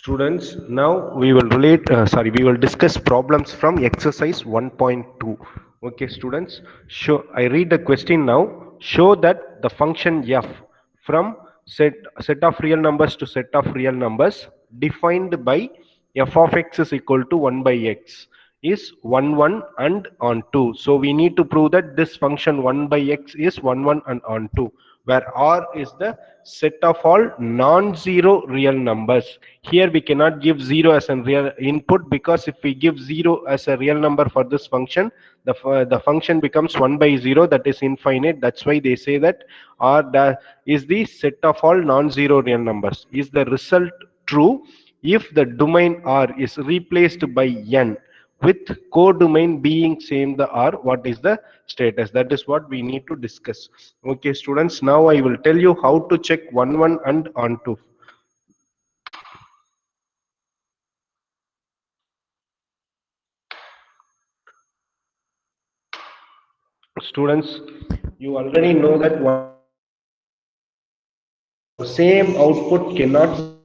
Students, now we will we will discuss problems from exercise 1.2. Okay, students, I read the question now. Show that the function f from set of real numbers to set of real numbers defined by f of x is equal to 1 by x is 1 1 and on 2. So we need to prove that this function 1 by x is 1 1 and on 2, where R is the set of all non-zero real numbers. Here we cannot give 0 as a real input, because if we give 0 as a real number for this function, the function becomes 1 by 0, that is infinite. That's why they say that R is the set of all non-zero real numbers. Is the result true if the domain R is replaced by n with codomain being same the R? What is the status? That is what we need to discuss. Okay, students, now I will tell you how to check 1 1 and on 2. Students, you already know that same output cannot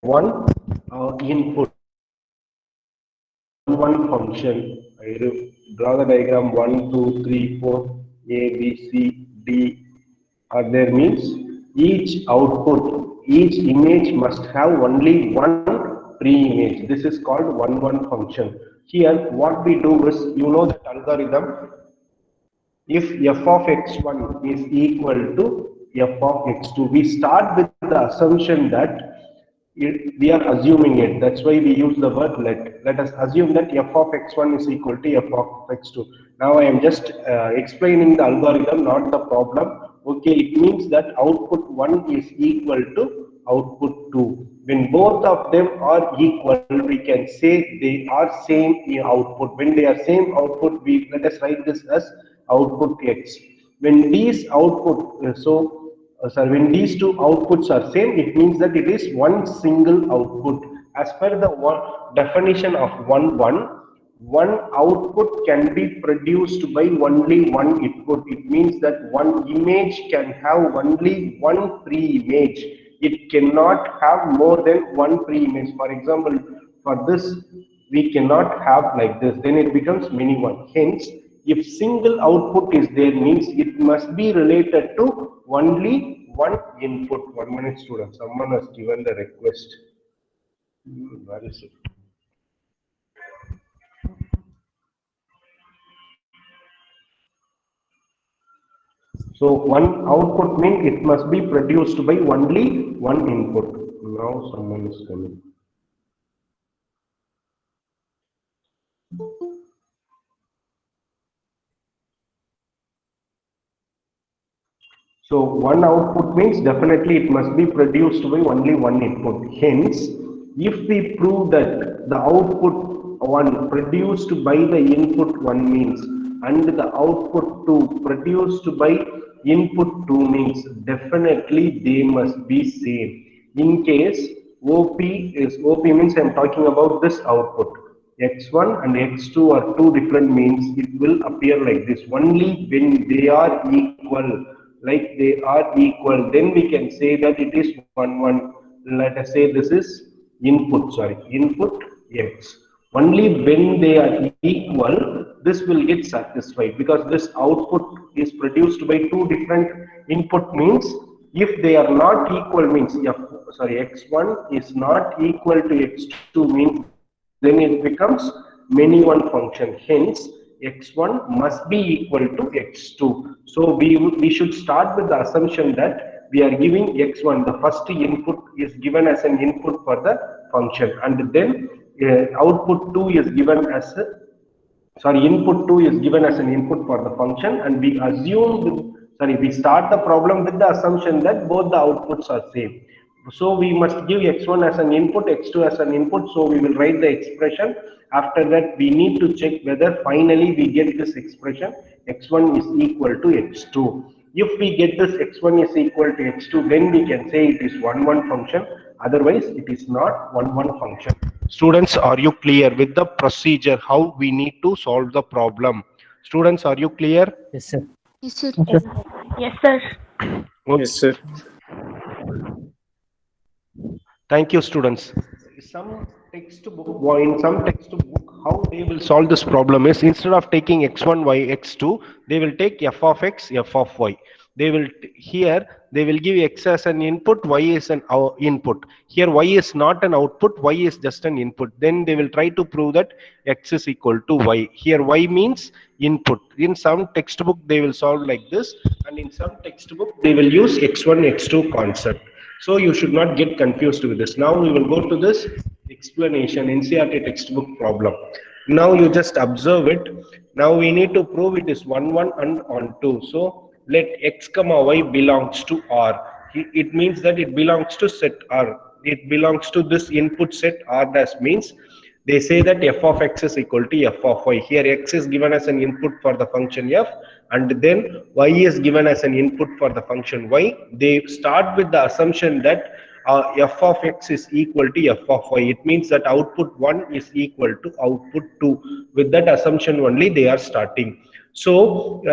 one input. One function. I draw the diagram. 1 2 3 4 A B C D are there, means each output, each image must have only one pre-image. This is called 1 1 function. Here what we do is, you know that algorithm. If f of x1 is equal to f of x2, we start with the assumption that we are assuming it. That's why we use the word let. Let us assume that f of x1 is equal to f of x2. Now I am just explaining the algorithm, not the problem. Okay, it means that output 1 is equal to output 2. When both of them are equal, we can say they are same in output. When they are same output, we let us write this as output x. When these output, when these two outputs are same, it means that it is one single output. As per the definition of 1 1, one output can be produced by only one input. It means that one image can have only one pre-image. It cannot have more than one pre-image. For example, for this, we cannot have like this. Then it becomes many one. Hence, if single output is there, means it must be related to only one input. 1 minute, student. Someone has given the request. Where is it? So one output means it must be produced by only one input. Now someone is coming. So one output means definitely it must be produced by only one input. Hence, if we prove that the output 1 produced by the input 1 means, and the output 2 produced by input 2 means, definitely they must be same. In case OP means I am talking about this output. X1 and X2 are two different means, it will appear like this. Only when they are equal, like they are equal, then we can say that it is 1 1. Let us say this is input X. Only when they are equal, this will get satisfied, because this output is produced by two different input means. If they are not equal means, x1 is not equal to x2 means, then it becomes many one function. Hence, x1 must be equal to x2. So we should start with the assumption that we are giving x1, the first input is given as an input for the function, and then output 2 is given as a, input 2 is given as an input for the function, and we assume we start the problem with the assumption that both the outputs are same. So we must give x1 as an input, x2 as an input. So we will write the expression. After that, we need to check whether finally we get this expression x1 is equal to x2. If we get this x1 is equal to x2, then we can say it is 1 1 function. Otherwise, it is not 1 1 function. Students, are you clear with the procedure how we need to solve the problem? Students, are you clear? Yes, sir. Yes, sir. Yes, sir. Yes, sir. Okay. Yes, sir. Thank you, students. Some textbook, in some textbook, how they will solve this problem is instead of taking x1, y, x2, they will take f of x, f of y. They will here they will give x as an input, y is an input. Here y is not an output, y is just an input. Then they will try to prove that x is equal to y. Here y means input. In some textbook they will solve like this, and in some textbook they will use x1, x2 concept. So you should not get confused with this. Now we will go to this explanation NCERT textbook problem. Now you just observe it. Now we need to prove it is 1 1 and on 2. So let x comma y belongs to R. It means that it belongs to set R. It belongs to this input set R dash means they say that f of x is equal to f of y. Here x is given as an input for the function f, and then y is given as an input for the function y. They start with the assumption that f of x is equal to f of y. It means that output 1 is equal to output 2. With that assumption only they are starting. So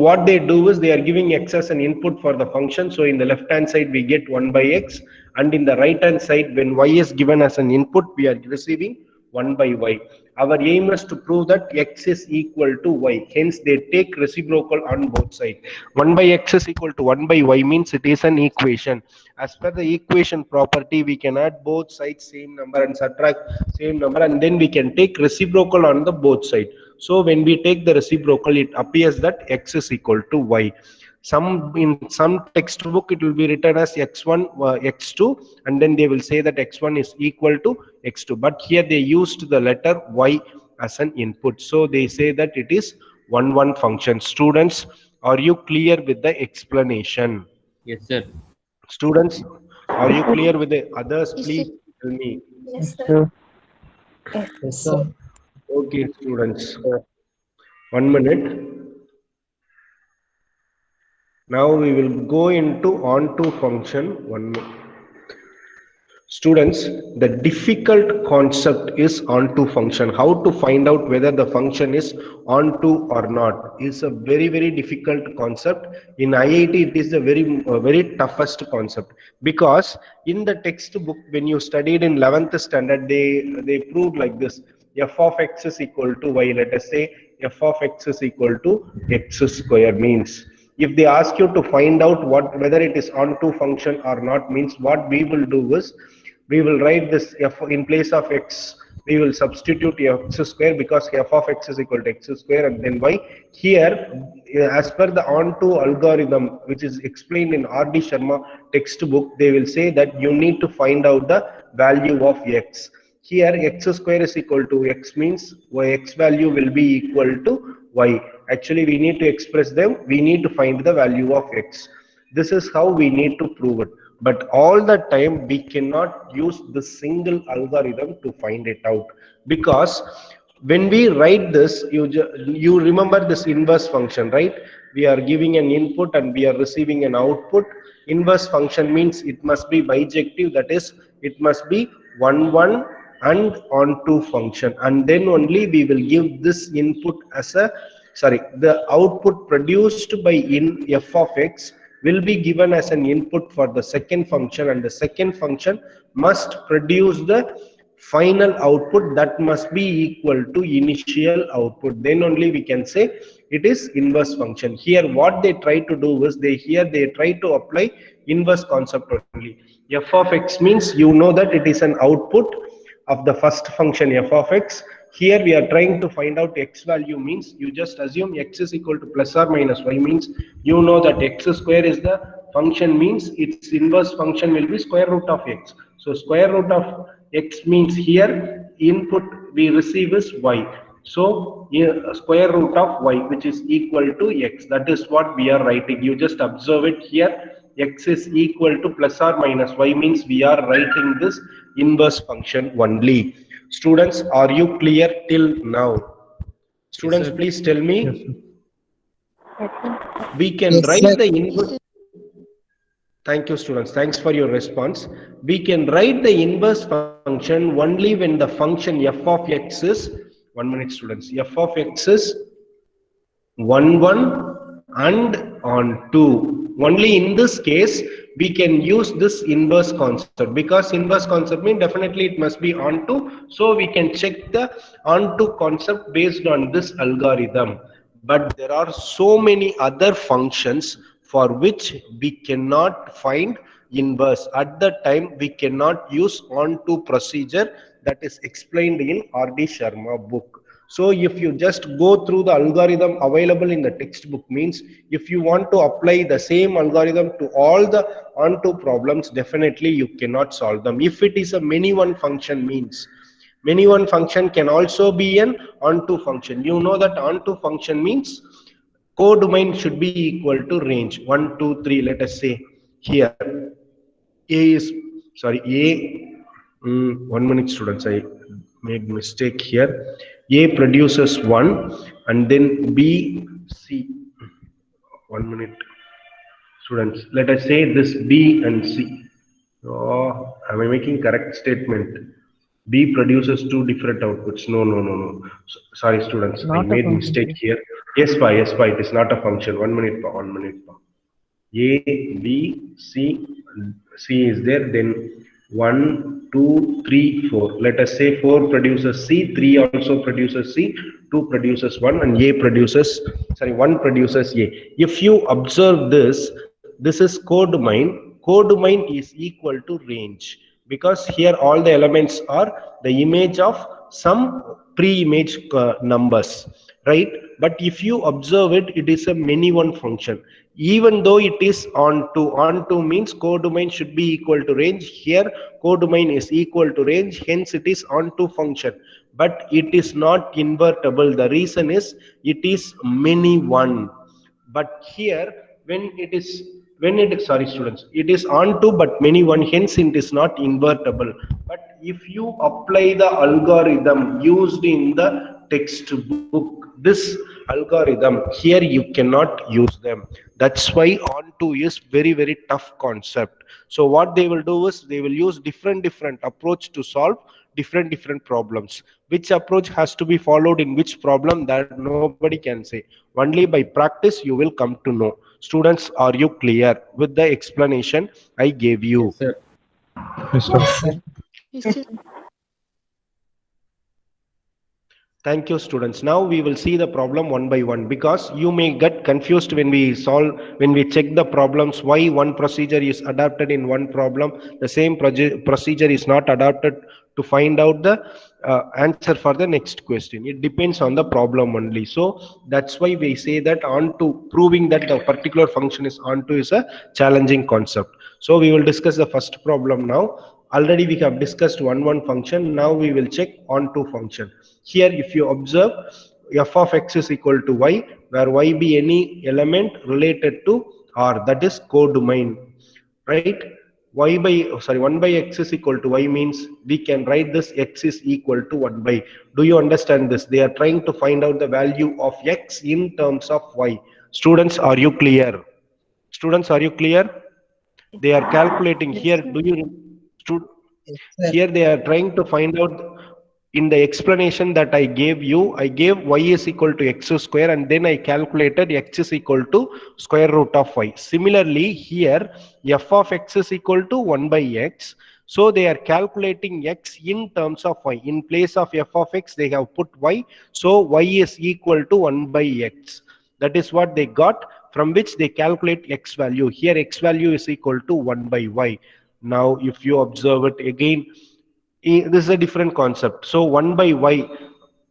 what they do is they are giving x as an input for the function. So in the left hand side we get 1 by x, and in the right hand side when y is given as an input we are receiving 1 by y. Our aim is to prove that x is equal to y. Hence they take reciprocal on both sides. 1 by x is equal to 1 by y means it is an equation. As per the equation property, we can add both sides same number and subtract same number, and then we can take reciprocal on the both side. So when we take the reciprocal, it appears that x is equal to y. In some textbook it will be written as x1 x2, and then they will say that x1 is equal to x2, but here they used the letter y as an input, so they say that it is 1 1 function. Students, are you clear with the explanation? Yes, sir. Students, are you clear with the others? Is Please it? tell me. Yes, sir. Sure. Yes, sir. Okay, students, 1 minute. Now we will go into onto function. Students, the difficult concept is onto function. How to find out whether the function is onto or not is a very difficult concept. In IIT, it is a very toughest concept, because in the textbook when you studied in 11th standard, they proved like this: f of x is equal to y. Let us say f of x is equal to x square means. If they ask you to find out whether it is onto function or not, means what we will do is we will write this f in place of x, we will substitute x square, because f of x is equal to x square, and then y. Here, as per the onto algorithm which is explained in R.D. Sharma textbook, they will say that you need to find out the value of x. Here x square is equal to x means x value will be equal to y. Actually we need to express them, we need to find the value of x. This is how we need to prove it. But all the time we cannot use the single algorithm to find it out, because when we write this, you remember this inverse function, right? We are giving an input and we are receiving an output. Inverse function means it must be bijective, that is it must be 1 1 and onto function, and then only we will give this input as a the output produced by in f of x will be given as an input for the second function, and the second function must produce the final output that must be equal to initial output. Then only we can say it is inverse function. Here what they try to do is they try to apply inverse concept only. F of x means you know that it is an output of the first function f of x. Here we are trying to find out x value, means you just assume x is equal to plus or minus y, means you know that x square is the function, means its inverse function will be square root of x. So square root of x means here input we receive is y. So square root of y, which is equal to x. That is what we are writing. You just observe it here. X is equal to plus or minus y means we are writing this inverse function only. Students, are you clear till now? Yes, Students, sir. please tell Yes, sir. me. We can Yes, write sir. the inverse. Thank you, students. Thanks for your response. We can write the inverse function only when the function f of x is 1 minute, students. F of x is 1 1 and on 2. Only in this case we can use this inverse concept, because inverse concept means definitely it must be onto. So we can check the onto concept based on this algorithm. But there are so many other functions for which we cannot find inverse. At the time we cannot use onto procedure that is explained in R.D. Sharma book. So if you just go through the algorithm available in the textbook, means if you want to apply the same algorithm to all the onto problems, definitely you cannot solve them. If it is a many one function, means many one function can also be an onto function. You know that onto function means codomain should be equal to range 1, 2, 3. Let us say here A is, sorry, one minute students, I made mistake here. A produces 1 and then B, C. One minute students, let us say this B and C. Oh, am I making correct statement? B produces two different outputs. No, no, no, no. Sorry, students, I Not a made function, mistake sir. here. Yes, pa, it is not a function. 1 minute, pa, 1 minute, pa. A, B, C, C is there, then 1, 2, 3, 4. Let us say 4 produces C, 3 also produces C, 2 produces 1, and A produces, sorry, 1 produces A. If you observe this is codomain. Codomain is equal to range, because here all the elements are the image of some pre-image numbers, right? But if you observe it, it is a many one function. Even though it is onto means codomain should be equal to range. Here codomain is equal to range, hence it is onto function. But it is not invertible. The reason is it is many one. But here when it is, when it is, sorry students, it is onto but many one, hence it is not invertible. But if you apply the algorithm used in the textbook, this algorithm here, you cannot use them. That's why onto is very very tough concept. So what they will do is they will use different approach to solve different problems. Which approach has to be followed in which problem, that nobody can say. Only by practice you will come to know. Students, are you clear with the explanation I gave you? Yes, sir. Yes, Yes, sir. sir. Yes, sir. Thank you, students. Now we will see the problem one by one, because you may get confused when we solve, when we check the problems, why one procedure is adapted in one problem, the same procedure is not adapted to find out the answer for the next question. It depends on the problem only. So that's why we say that onto, proving that the particular function is onto is a challenging concept. So we will discuss the first problem now. Already we have discussed one function. Now we will check onto function. Here if you observe, f of x is equal to y, where y be any element related to R, that is codomain, right? Y by, sorry, 1 by x is equal to y means we can write this x is equal to 1 by. Do you understand this? They are trying to find out the value of x in terms of y. Students, are you clear? Students, are you clear? They are calculating Yes, here. sir. Do you Yes, sir. here they are trying to find out, in the explanation that I gave you, I gave y is equal to x square, and then I calculated x is equal to square root of y. Similarly here f of x is equal to 1 by x. So they are calculating x in terms of y. In place of f of x they have put y. So y is equal to 1 by x. That is what they got, from which they calculate x value. Here x value is equal to 1 by y. Now if you observe it again, this is a different concept. So 1 by y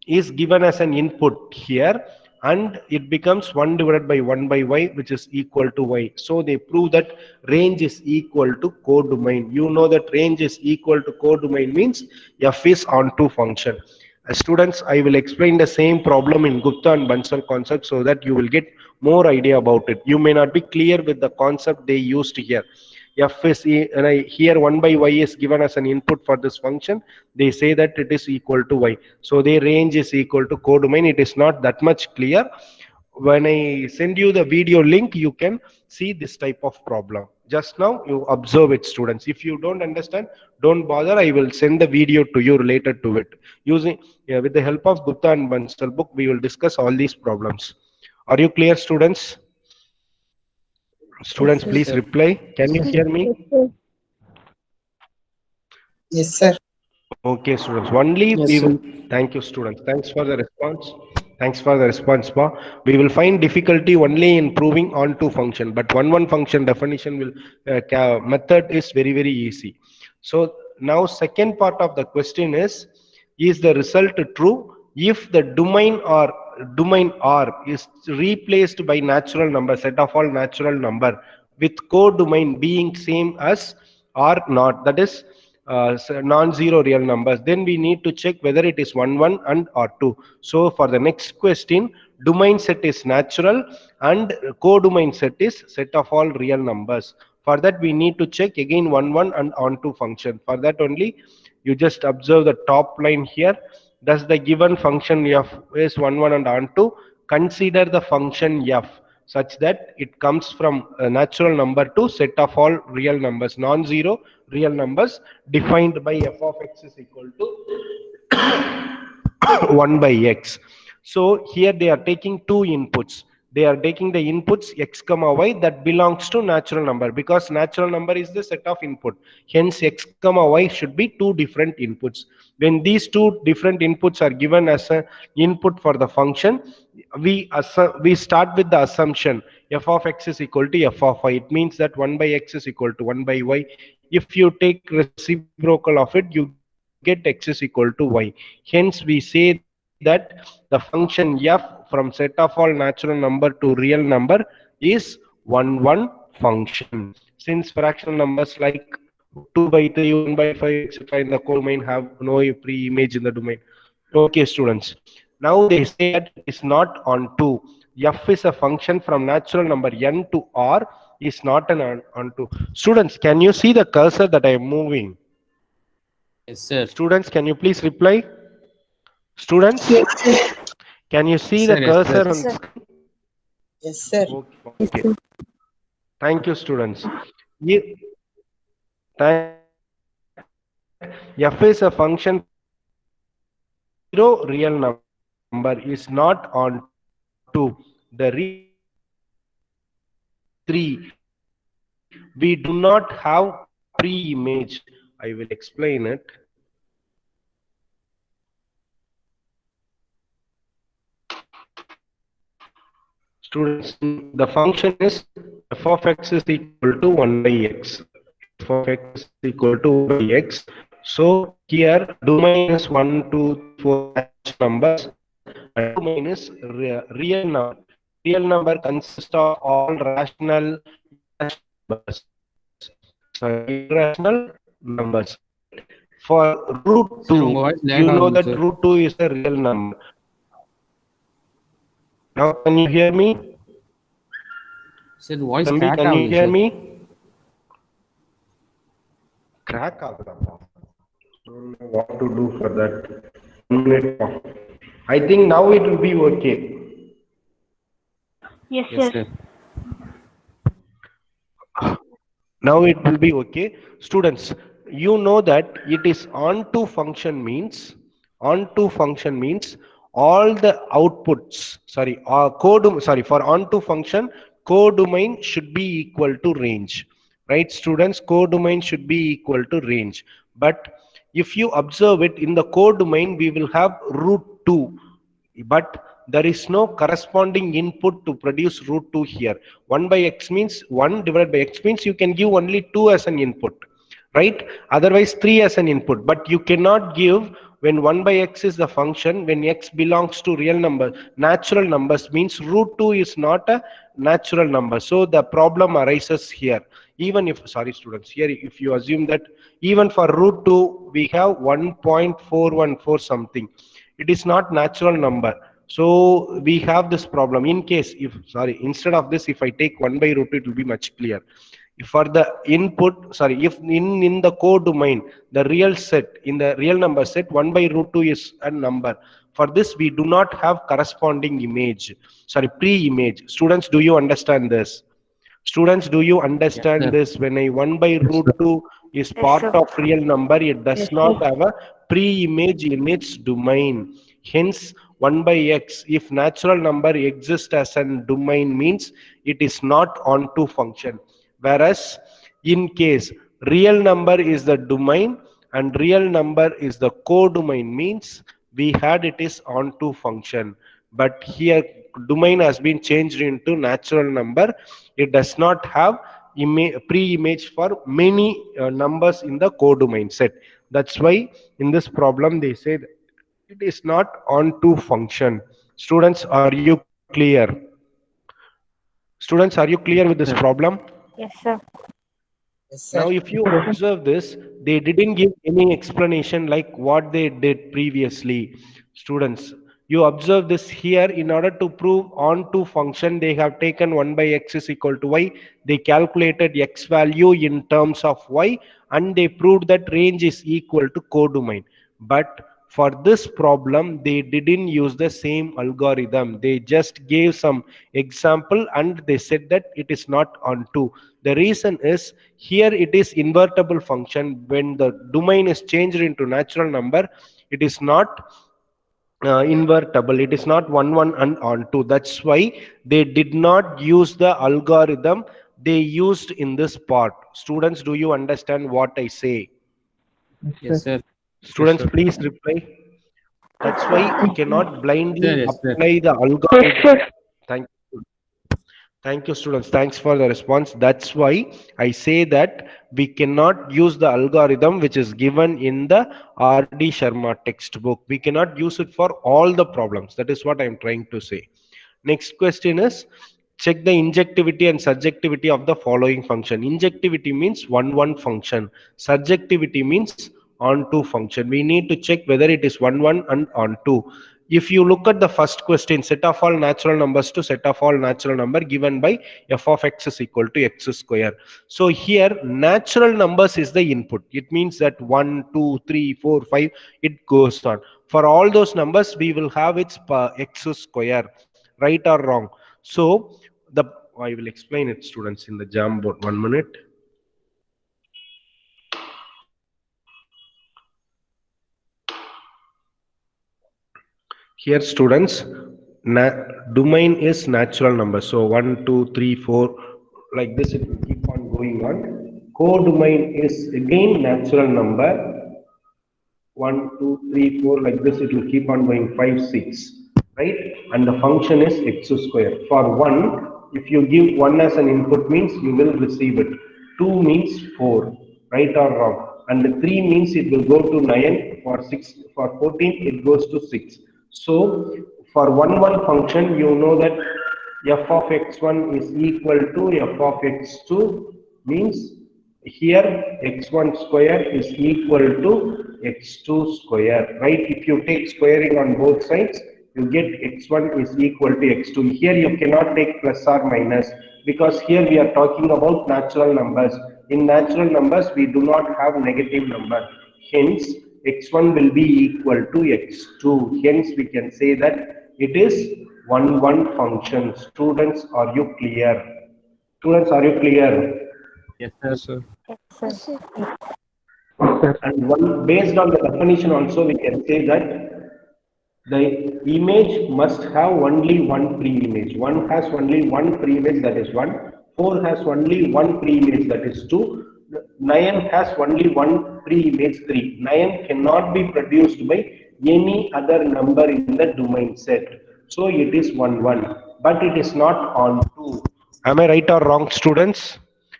is given as an input here, and it becomes 1 divided by 1 by y, which is equal to y. So they prove that range is equal to codomain. You know that range is equal to codomain means f is onto function. Students, I will explain the same problem in Gupta and Bansal concept, so that you will get more idea about it. You may not be clear with the concept they used here. F is and here 1 by y is given as an input for this function. They say that it is equal to y. So their range is equal to codomain. It is not that much clear. When I send you the video link, you can see this type of problem. Just now you observe it, students. If you don't understand, don't bother. I will send the video to you related to it. Using, yeah, with the help of Gupta and Bansal book, we will discuss all these problems. Are you clear, students? Students, Yes, please sir. reply. Can you hear me? Yes, sir. Okay, students. Only Yes, we sir. will. Thank you, students. Thanks for the response. Thanks for the response, Ma. We will find difficulty only in proving onto function, but one function definition will method is very easy. So now second part of the question is the result true if the domain R is replaced by natural number set of all natural number with codomain being same as or not, that is non-zero real numbers, then we need to check whether it is 1 and or 2. So for the next question, domain set is natural and codomain set is set of all real numbers. For that we need to check again 1 and on 2 function. For that only you just observe the top line here. Thus the given function f is 1 and on 2. Consider the function f such that it comes from a natural number to set of all real numbers, non-zero real numbers defined by f of x is equal to 1 by x. So here they are taking two inputs. They are taking the inputs x comma y that belongs to natural number, because natural number is the set of input. Hence x comma y should be two different inputs. When these two different inputs are given as a input for the function, we start with the assumption f of x is equal to f of y. It means that 1 by x is equal to 1 by y. If you take reciprocal of it, you get x is equal to y. Hence we say that the function f from set of all natural number to real number is 1 function. Since fractional numbers like 2 by 3, 1 by 5, etc. in the codomain have no pre-image in the domain. Okay, students. Now they say that it is not onto. F is a function from natural number n to r is not an onto. Students, can you see the cursor that I am moving? Yes, sir. Students, can you please reply? Students, Yes, sir. can you Yes, see the sir. Yes, sir. cursor on screen? Yes, sir. Okay. Thank you, students. Thank you, students. We say that f is a function from non-zero real number is not onto. The reason is 3. We do not have pre-image. I will explain it. Students, the function is f of x is equal to 1 by x. F of x is equal to 1 by x. So here domain is 1, 2, 3, 4 natural numbers and codomain is real number. Real number consists of all rational irrational numbers. Sorry, irrational numbers, right? For root Sir, 2, உங்க voice lag you know ஆகுதுங்க that sir. root 2 is a real number. Now can you hear me? Sir, voice Tambi, crack can you ஆகுது hear sir. me? Crack ஆகுதாப்பா. Don't know what to do for that. 1 minute. I think now it will be okay. Yes, Yes, sir. sir. Now it will be okay. Students, you know that it is onto function means all the outputs, sorry, sorry, for onto function codomain should be equal to range, right? Students, codomain should be equal to range. But if you observe it in the codomain, we will have root 2, but there is no corresponding input to produce root 2 here. 1 by x means 1 divided by x means you can give only 2 as an input, right? Otherwise 3 as an input, but you cannot give when 1 by x is the function when x belongs to real number. Natural numbers means root 2 is not a natural number, so the problem arises here. Even if, sorry students, here if you assume that even for root 2 we have 1.414 something, it is not natural number. So we have this problem. In case if, sorry, instead of this, if I take 1 by root 2, it will be much clear. If for the input, sorry, if in the codomain the real set, in the real number set 1 by root 2 is a number, for this we do not have corresponding image, sorry, pre-image. Students, do you understand this? Students, do you Yes, understand sir. this? When I 1 by Yes, root sir. 2 is Yes, part sir. of real number, it does Yes, not sir. have a pre-image in its domain. Hence, 1 by x, if natural number exists as a domain, means it is not onto function. Whereas, in case real number is the domain and real number is the codomain, means we had it is onto function. But here domain has been changed into natural number. It does not have pre-image for many numbers in the codomain set. That's why in this problem they say it is not onto function. Students, are you clear? Students, are you clear with this Sir. problem? Yes, sir. Yes, Now, sir. if you observe this, they didn't give any explanation like what they did previously. Students, you observe this here. In order to prove onto function, they have taken 1 by x is equal to y. They calculated x value in terms of y, and they proved that range is equal to codomain. But for this problem, they didn't use the same algorithm. They just gave some example and they said that it is not onto. The reason is here it is invertible function. When the domain is changed into natural number, it is not invertible. It is not 1 1 and onto. That's why they did not use the algorithm they used in this part. Students, do you understand what I say? Yes, sir. Yes, Students, sir. please reply. That's why we cannot blindly Yes, sir. apply the Yes, algorithm. sir. Thank you. Thank you, students. Thanks for the response. That's why I say that we cannot use the algorithm which is given in the R.D. Sharma textbook. We cannot use it for all the problems. That is what I am trying to say. Next question is, check the injectivity and surjectivity of the following function. Injectivity means one function. Surjectivity means onto function. We need to check whether it is one and onto. If you look at the first question, set of all natural numbers to set of all natural number given by f of x is equal to x square. So here natural numbers is the input. It means that 1, 2, 3, 4, 5, it goes on. For all those numbers, we will have its x square, right or wrong. So the I will explain it, students, in the Jamboard. 1 minute. Here, students, domain is natural number. So 1, 2, 3, 4, like this it will keep on going on. Codomain is again natural number. 1, 2, 3, 4, like this it will keep on going 5, 6, right? And the function is x square. For 1, if you give 1 as an input means you will receive it. 2 means 4, right or wrong? And 3 means it will go to 9. For 6, for 14 it goes to 6. So for 1 function, you know that f of x1 is equal to f of x2, means here x1 square is equal to x2 square, right? If you take squaring on both sides, you get x1 is equal to x2. Here you cannot take plus or minus, because here we are talking about natural numbers. In natural numbers, we do not have negative number. Hence, x1 will be equal to x2. Hence, we can say that it is 1 function. Students, are you clear? Students, are you clear? Yes, Yes, sir. sir. Yes, sir. And one based on the definition also we can say that the image must have only one pre-image. 1 has only one pre-image, that is 1. 4 has only one pre-image, that is 2. 9 has only one pre-image, 3. 9 cannot be produced by any other number in the domain set. So it is 1 1, but it is not on 2. Am I right or wrong, students?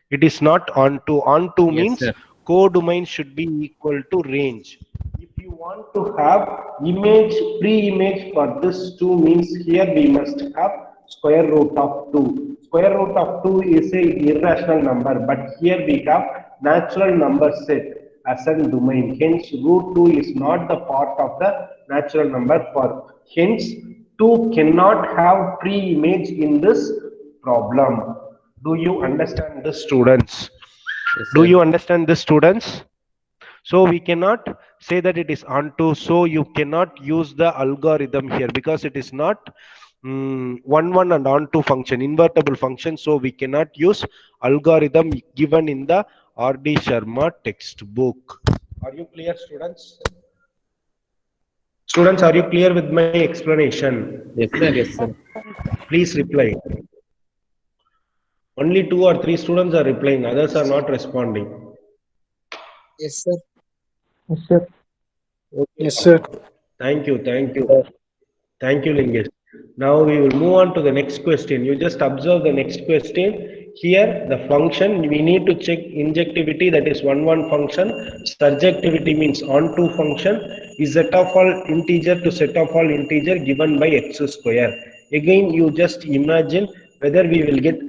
It is not onto. Onto Yes, means sir. codomain should be equal to range. If you want to have image, pre-image for this 2 means here we must have square root of 2. Square root of 2 is a irrational number, but here we have natural number set as a domain. Hence, root 2 is not the part of the natural number. For hence, 2 cannot have pre-image in this problem. Do you understand this, students? Yes, Do sir. you understand this, students? So we cannot say that it is onto. So you cannot use the algorithm here because it is not 1 and onto function, invertible function. So we cannot use algorithm given in the R.D. Sharma textbook. Are you clear, students? Students, are you clear with my explanation? Yes, sir. Yes, sir. Please reply. Only 2 or 3 students are replying, others are not responding. Yes, sir. Yes, sir. Okay. Yes, sir. Thank you, thank you. Thank you, Lingesh. Now we will move on to the next question. You just observe the next question. Here, the function, we need to check injectivity, that is one function. Surjectivity means onto function is set of all integer to set of all integer given by x square. Again, you just imagine whether we will get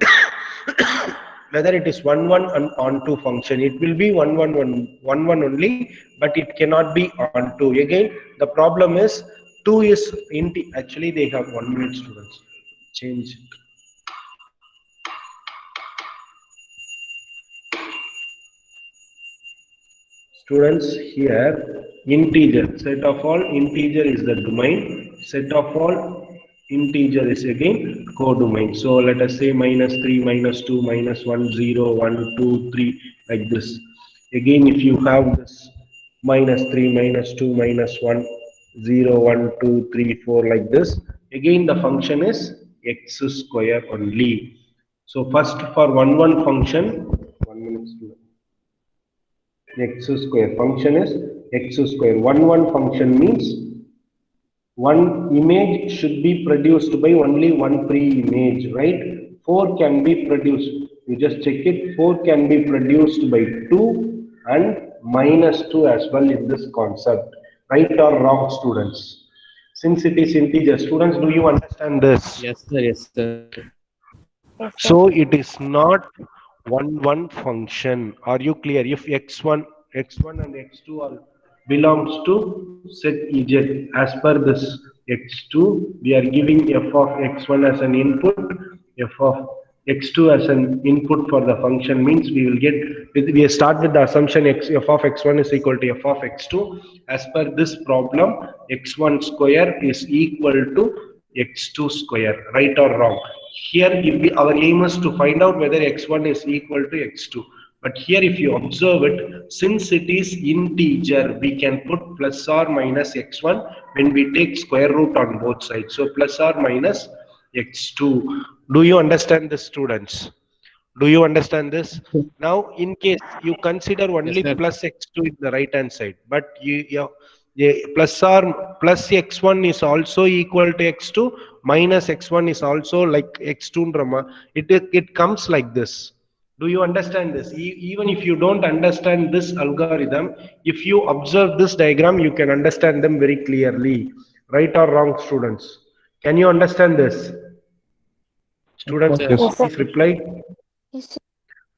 whether it is and onto function. It will be one only, but it cannot be onto. Again, the problem is 2 is actually they have 1 minute, students. Change it. Students, here integer, set of all integer is the domain, set of all integer is again codomain. So let us say -3, -2, -1, 0, 1, 2, 3, like this. Again, if you have this -3, -2, -1, 0, 1, 2, 3, 4, like this, again the function is x square only. So first for one function, 1 minute, student. X square function is x square. One function means one image should be produced by only one pre-image, right? 4 can be produced. You just check it. 4 can be produced by 2 and -2 as well in this concept. Right or wrong, students? Since it is integer, students, do you understand this? Yes, sir. Yes, sir. Yes, sir. So it is not one function. Are you clear? If x1 and x2 are belongs to set EZ, as per this x2, we are giving f of x1 as an input, f of x2 as an input for the function, means we will get, we start with the assumption f of x1 is equal to f of x2. As per this problem, x1 square is equal to x2 square, right or wrong? Here our aim is to find out whether x1 is equal to x2. But here if you observe it, since it is integer, we can put plus or minus x1 when we take square root on both sides. So plus or minus x2. Do you understand this, students? Do you understand this? Now, in case you consider Yes, only sir. plus x2 in the right hand side, but plus or plus x1 is also equal to x2, minus x1 is also like x2 drama. It comes like this. Do you understand this? Even if you don't understand this algorithm, if you observe this diagram, you can understand them very clearly. Right or wrong, students? Can you understand this? Students, Sir. Yes, sir. please reply. Yes, sir.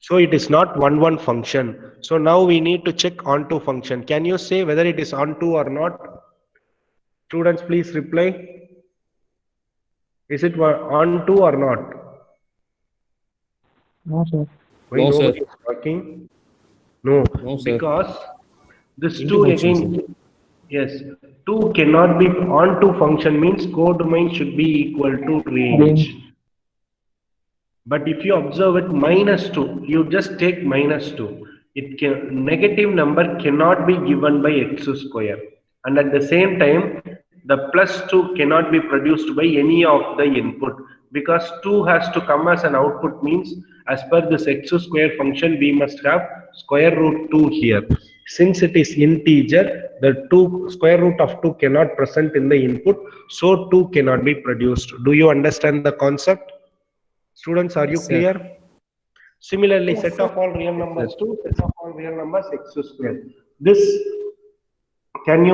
So it is not one function. So now we need to check onto function. Can you say whether it is onto or not? Students, please reply. Is it onto or not? No, sir. Why No, sir. nobody is talking? No, No, sir. because this Into 2 function, sir. again, yes, 2 cannot be onto function, means codomain should be equal to range. But if you observe it -2, you just take -2. It can, negative number cannot be given by x square. And at the same time, the +2 cannot be produced by any of the input, because 2 has to come as an output, means as per this x square function, we must have square root 2 here. Since it is integer, the 2 square root of 2 cannot present in the input, so 2 cannot be produced. Do you understand the concept? Students, are you Yes, sir. clear? Similarly, Yes, set sir. of all real Yes, sir. numbers to set of all real numbers x square. This, can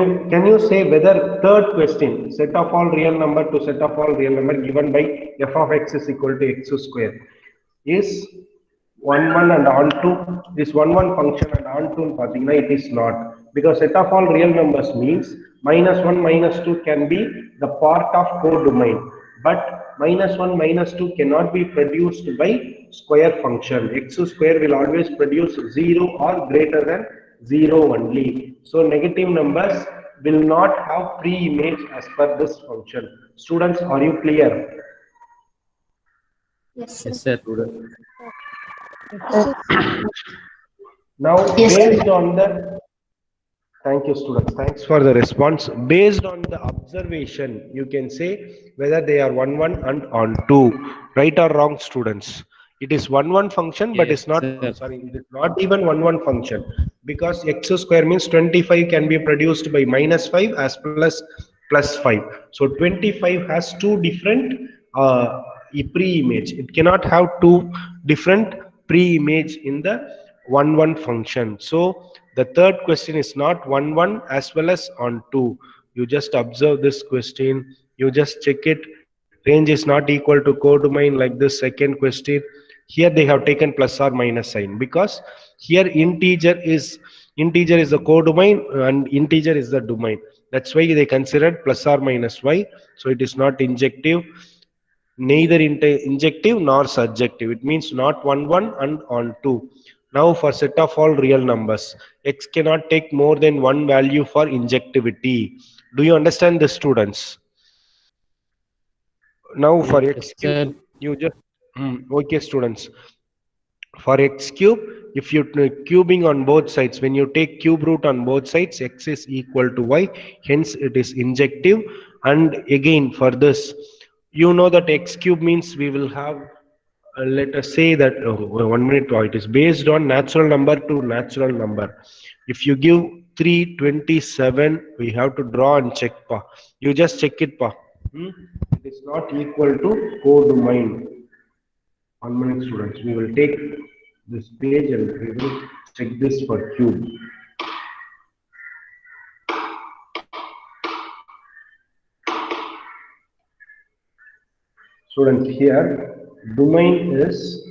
you say whether third question, set of all real number to set of all real number given by f of x is equal to x square, is one and onto, this one function and onto pathina? It is not, because set of all real numbers means -1 -2 can be the part of codomain, but -1 -2 cannot be produced by square function. X square will always produce 0 or greater than 0 only. So negative numbers will not have pre-image as per this function. Students, are you clear? Yes, sir. Yes, sir. Yes, sir. Now, Yes, sir. based on the Thank you, students. Thanks for the response. Based on the observation, you can say whether they are one and on two. Right or wrong, students? It is one function, but Yes, it's not, sir. sorry, it is not even one function, because x square means 25 can be produced by minus 5 as plus 5. So 25 has two different pre-image. It cannot have two different pre-image in the one function. So the third question is not one as well as on two. You just observe this question, you just check it. Range is not equal to codomain like this second question. Here they have taken plus or minus sign because here integer is the codomain and integer is the domain. That's why they considered plus or minus y. So it is not injective, neither injective nor surjective. It means not one and on two. Now for set of all real numbers, x cannot take more than one value for injectivity. Do you understand this, students? Now for Yes, x sir. cube, you just okay, students. For x cube, if you cubing on both sides, when you take cube root on both sides, x is equal to y, hence it is injective. And again for this, you know that x cube means we will have, let us say that, 1 minute, it is based on natural number to natural number. If you give 327, we have to draw and check pa. You just check it pa. It is not equal to codomain. 1 minute, students, we will take this page and we will check this for cube. Students, here domain is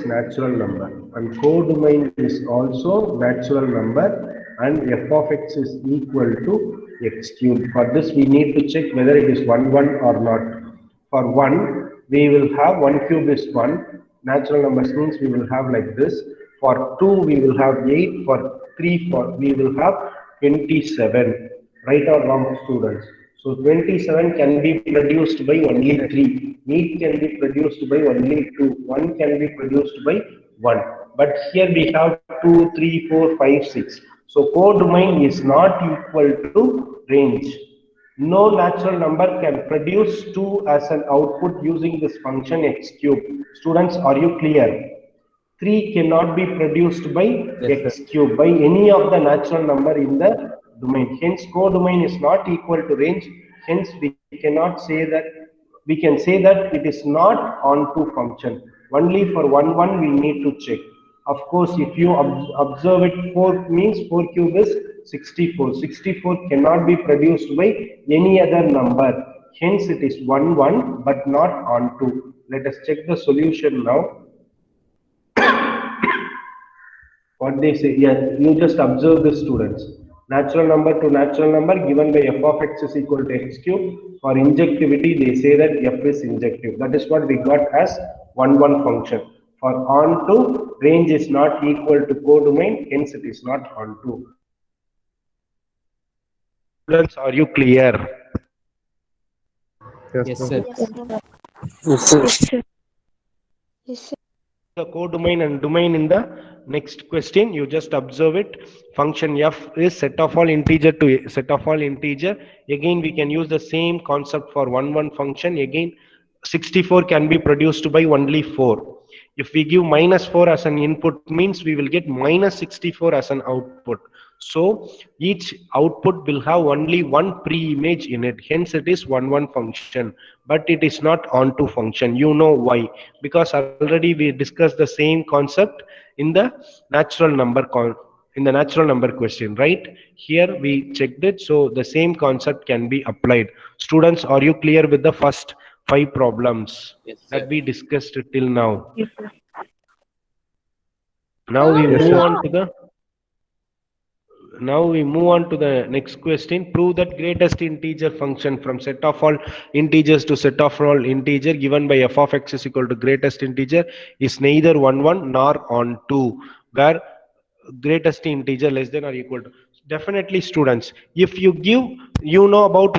natural number and codomain is also natural number, and f of x is equal to x cube. For this we need to check whether it is one or not. For 1 we will have 1 cube is 1, natural numbers means we will have like this. For 2 we will have 8, for 3 for we will have 27. Right or wrong, students? So 27 can be produced by only 3. Meat can be produced by only 2. 1 can be produced by 1. But here we have 2, 3, 4, 5, 6. So codomain is not equal to range. No natural number can produce 2 as an output using this function x cube. Students, are you clear? 3 cannot be produced by Yes, sir. x cube, by any of the natural number in the domain. Hence codomain is not equal to range. Hence we cannot say that, we can say that it is not onto function. Only for 1 we need to check. Of course, if you observe it, 4 means 4 cube is 64. 64 cannot be produced by any other number. Hence it is 1 but not onto. Let us check the solution now. What they say, yeah, you just observe the students. Natural number to natural number given by f of x is equal to x cube. For injectivity, they say that f is injective. That is what we got as one function. For onto, range is not equal to codomain, hence it is not onto. Students, are you clear? Yes, sir. Yes, sir. Yes, sir. Yes, sir. Yes, sir. The codomain and domain in the next question, you just observe it. Function f is set of all integer to set of all integer. Again we can use the same concept for one function. Again 64 can be produced by only 4. If we give minus 4 as an input means we will get minus 64 as an output. So each output will have only one pre-image in it. Hence it is one function, but it is not onto function. You know why? Because already we discussed the same concept in the natural number in the natural number question, right? Here we checked it, so the same concept can be applied. Students, are you clear with the first 5 problems Yes, sir. that we discussed till now? Yes, sir. Now we Yes, move sir. on to the Now we move on to the next question. Prove that greatest integer function from set of all integers to set of all integer given by f of x is equal to greatest integer is neither one nor on 2, where greatest integer less than or equal to. Definitely, students, if you give, you know about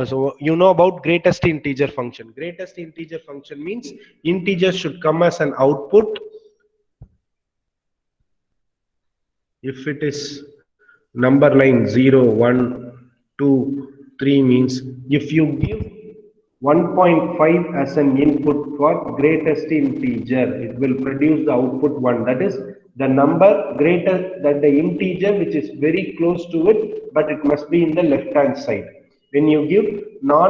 so you know about greatest integer function. Greatest integer function means integer should come as an output. If it is number line 0, 1, 2, 3 means if you give 1.5 as an input for greatest integer, it will produce the output 1. That is the number greater than the integer which is very close to it, but it must be in the left hand side. When you give non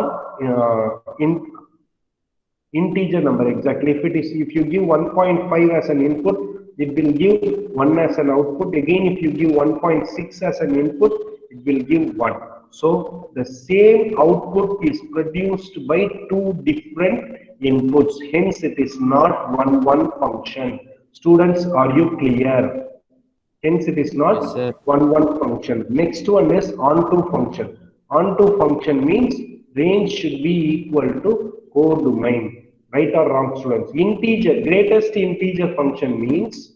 integer number, exactly, if you give 1.5 as an input, it will give 1 as an output. Again, if you give 1.6 as an input, it will give 1. So the same output is produced by two different inputs, hence it is not one function. Students, are you clear? Hence it is not Yes, sir. one function. Next one is onto function. Onto function means range should be equal to codomain. Right or wrong, students? Integer, greatest integer function means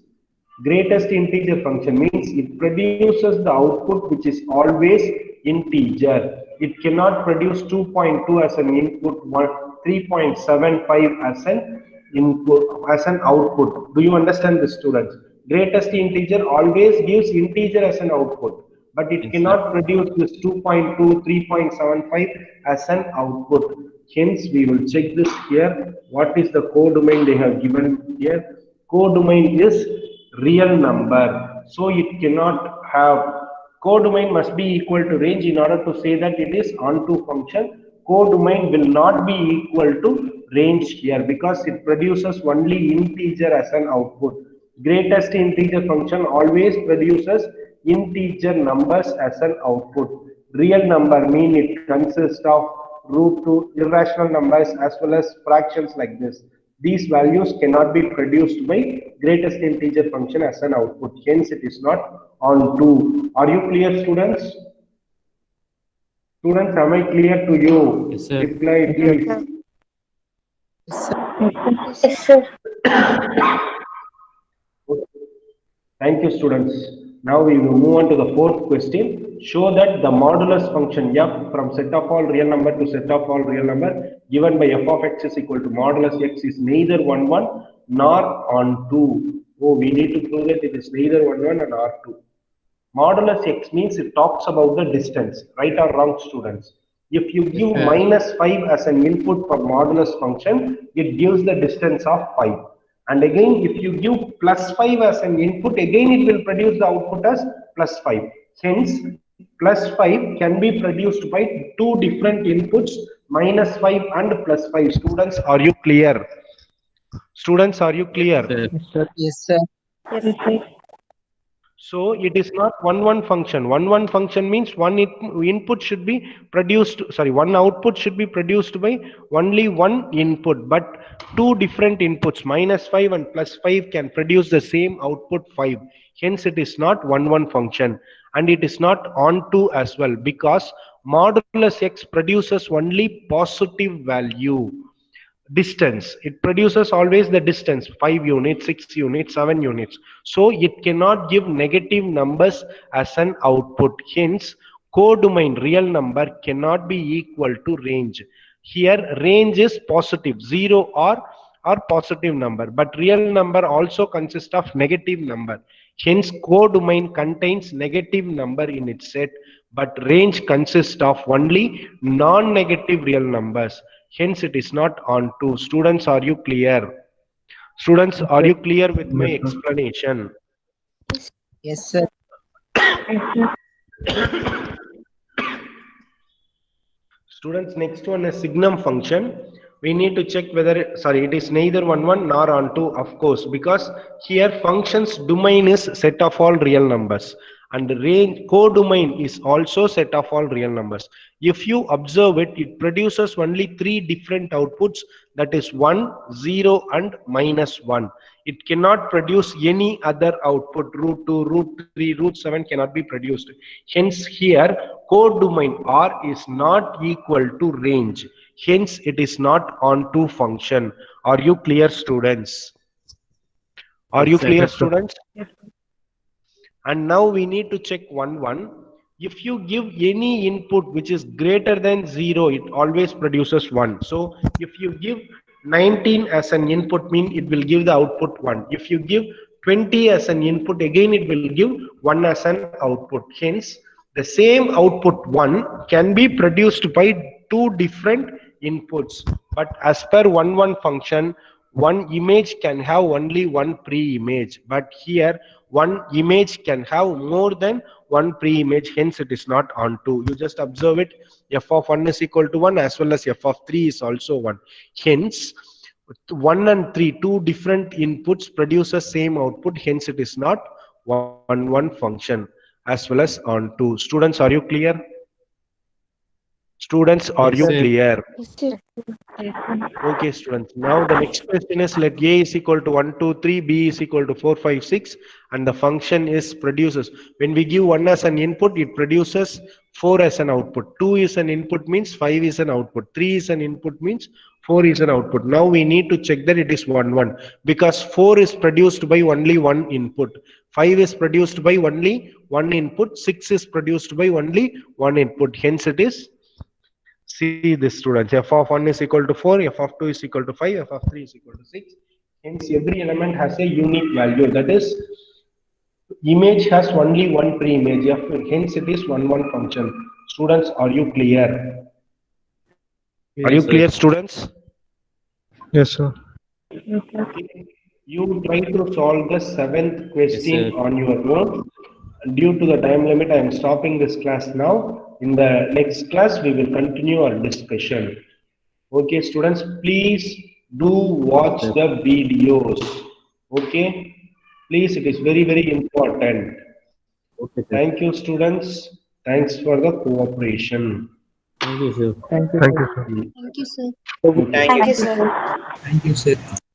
it produces the output which is always integer. It cannot produce 2.2 as an input, 3.75 as an input, as an output. Do you understand this, students? Greatest integer always gives integer as an output, but it Yes, cannot produce this 2.2, 3.75 as an output. Hence, we will check this here. What is the codomain they have given here? Codomain is real number. So it cannot have, codomain must be equal to range in order to say that it is onto function. Codomain will not be equal to range here because it produces only integer as an output. Greatest integer function always produces integer numbers as an output. Real number mean it consists of root 2 irrational numbers as well as fractions like this. These values cannot be produced by greatest integer function as an output. Hence, it is not onto. Are you clear, students? Students, am I clear to you? Yes, sir. Reply, please. Yes, sir. Yes, sir. Thank you, students. Now we will move on to the fourth question. Show that the modulus function f from set of all real number to set of all real number given by f of x is equal to modulus x is neither 1, 1 nor onto. Oh, we need to prove that it is neither 1, 1 and or 2. Modulus x means it talks about the distance. Right or wrong, students? If you give sir. minus 5 as an input for modulus function, it gives the distance of 5. And again, if you give plus 5 as an input, again it will produce the output as plus 5. Hence, plus 5 can be produced by two different inputs, minus 5 and plus 5. Students, are you clear? Students, are you clear? Sir. Yes, sir. Yes, sir. Yes, sir. So it is not one function. One function means one input should be produced, sorry, one output should be produced by only one input, but two different inputs, minus 5 and plus 5 can produce the same output 5. Hence it is not one function, and it is not onto as well because modulus x produces only positive value. Distance, it produces always the distance, 5 units, 6 units, 7 units, so it cannot give negative numbers as an output. Hence, codomain real number cannot be equal to range. Here range is positive, 0 or positive number, but real number also consists of negative number. Hence, codomain contains negative number in its set, but range consists of only non-negative real numbers. Hence, it is not onto. Students, are you clear? Students, are you clear with my Yes, sir. explanation? Yes, sir. Students, next one is signum function. We need to check whether, sorry, it is neither 1, 1 nor onto, of course, because here functions domain is set of all real numbers and range codomain is also set of all real numbers. If you observe it, it produces only three different outputs, that is 1, 0 and minus 1. It cannot produce any other output. Root 2, root 3, root 7 cannot be produced. Hence here codomain R is not equal to range. Hence it is not onto function. Are you clear, students? Are Yes, you sir. clear, Yes, sir. students? And now we need to check one. If you give any input which is greater than 0, it always produces 1. So if you give 19 as an input, mean it will give the output 1. If you give 20 as an input, again it will give 1 as an output. Hence, the same output 1 can be produced by two different inputs. But as per 1 function, one image can have only one pre-image. But here, one image can have more than one pre-image. Hence, it is not onto. You just observe it. F of 1 is equal to 1 as well as f of 3 is also 1. Hence, 1 and 3, two different inputs produces same output. Hence, it is not 1 function as well as on 2. Students, are you clear? Students, are Yes, you sir. clear? Yes, sir. Okay, students. Now the next question is, let A is equal to 1, 2, 3, B is equal to 4, 5, 6, and the function is produces. When we give 1 as an input, it produces 4 as an output. 2 is an input means 5 is an output. 3 is an input means 4 is an output. Now we need to check that it is 1, 1, because 4 is produced by only one input. 5 is produced by only one input. 6 is produced by only one input. Hence it is, see this, students, f of 1 is equal to 4, f of 2 is equal to 5, f of 3 is equal to 6. Hence every element has a unique value, that is, image has only one pre-image, hence it is 1 function. Students, are you clear? Are you Yes, sir. clear, students? Yes, sir. Okay. You try to solve the seventh Yes, question sir. on your own. Due to the time limit, I am stopping this class now. In the next class, we will continue our discussion. Okay, students, please do Yes, watch sir. the videos. Okay, please, it is very, very important. Okay, sir. Thank you, students. Thanks for the cooperation. Thank you, sir. Thank you, sir. Mm, Thank you, sir. okay. Thank Thank you. you, sir. Thank you, sir.